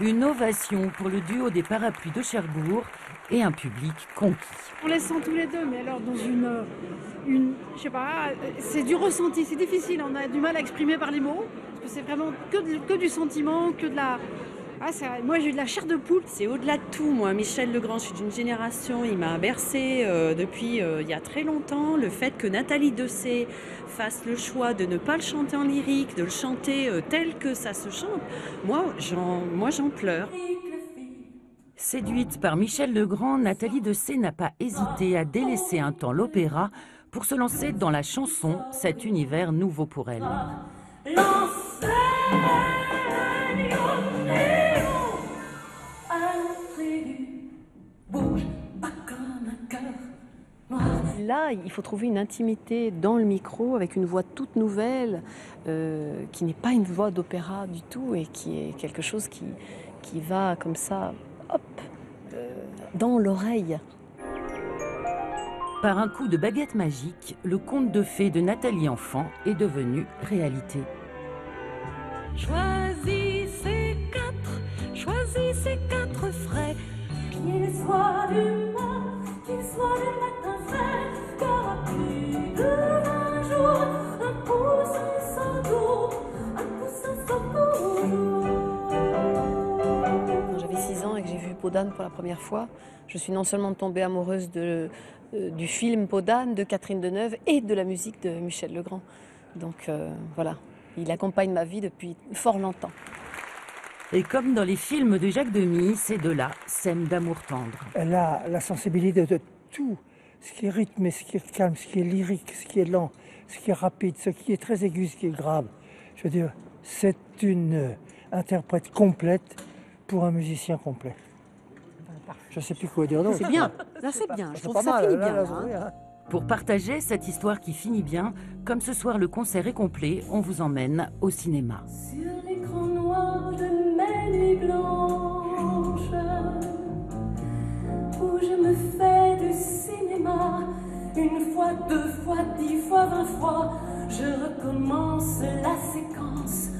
Une ovation pour le duo des Parapluies de Cherbourg et un public conquis. On les sent tous les deux, mais alors dans je sais pas, c'est du ressenti, c'est difficile, on a du mal à exprimer par les mots, parce que c'est vraiment que du sentiment, que de la... moi j'ai eu de la chair de poule. C'est au-delà de tout, moi. Michel Legrand, je suis d'une génération, il m'a bercé depuis il y a très longtemps. Le fait que Nathalie Dessay fasse le choix de ne pas le chanter en lyrique, de le chanter tel que ça se chante, moi j'en pleure. Séduite par Michel Legrand, Nathalie Dessay n'a pas hésité à délaisser un temps l'opéra pour se lancer dans la chanson, cet univers nouveau pour elle. Là, il faut trouver une intimité dans le micro avec une voix toute nouvelle, qui n'est pas une voix d'opéra du tout et qui est quelque chose qui va comme ça, hop, dans l'oreille. Par un coup de baguette magique, le conte de fées de Nathalie Enfant est devenu réalité. Choisissez quatre frais, qu'ils soient d'humeur, qu'ils soient le matin frais, car à plus de 20 jours, un poussin sans goût, un poussin sans goût. Quand j'avais 6 ans et que j'ai vu Peau d'âne pour la première fois, je suis non seulement tombée amoureuse du film Peau d'âne de Catherine Deneuve et de la musique de Michel Legrand. Donc voilà, il accompagne ma vie depuis fort longtemps. Et comme dans les films de Jacques Demy, ces deux-là s'aiment d'amour tendre. Elle a la sensibilité de tout, ce qui est rythmé, ce qui est calme, ce qui est lyrique, ce qui est lent, ce qui est rapide, ce qui est très aigu, ce qui est grave. Je veux dire, c'est une interprète complète pour un musicien complet. Je ne sais plus quoi dire d'autre. C'est bien, là c'est bien, je trouve que ça finit bien. Là. Pour partager cette histoire qui finit bien, comme ce soir le concert est complet, on vous emmène au cinéma. Sur l'écran noir de mes nuits blanches, où je me fais du cinéma, une fois, 2 fois, 10 fois, 20 fois, je recommence la séquence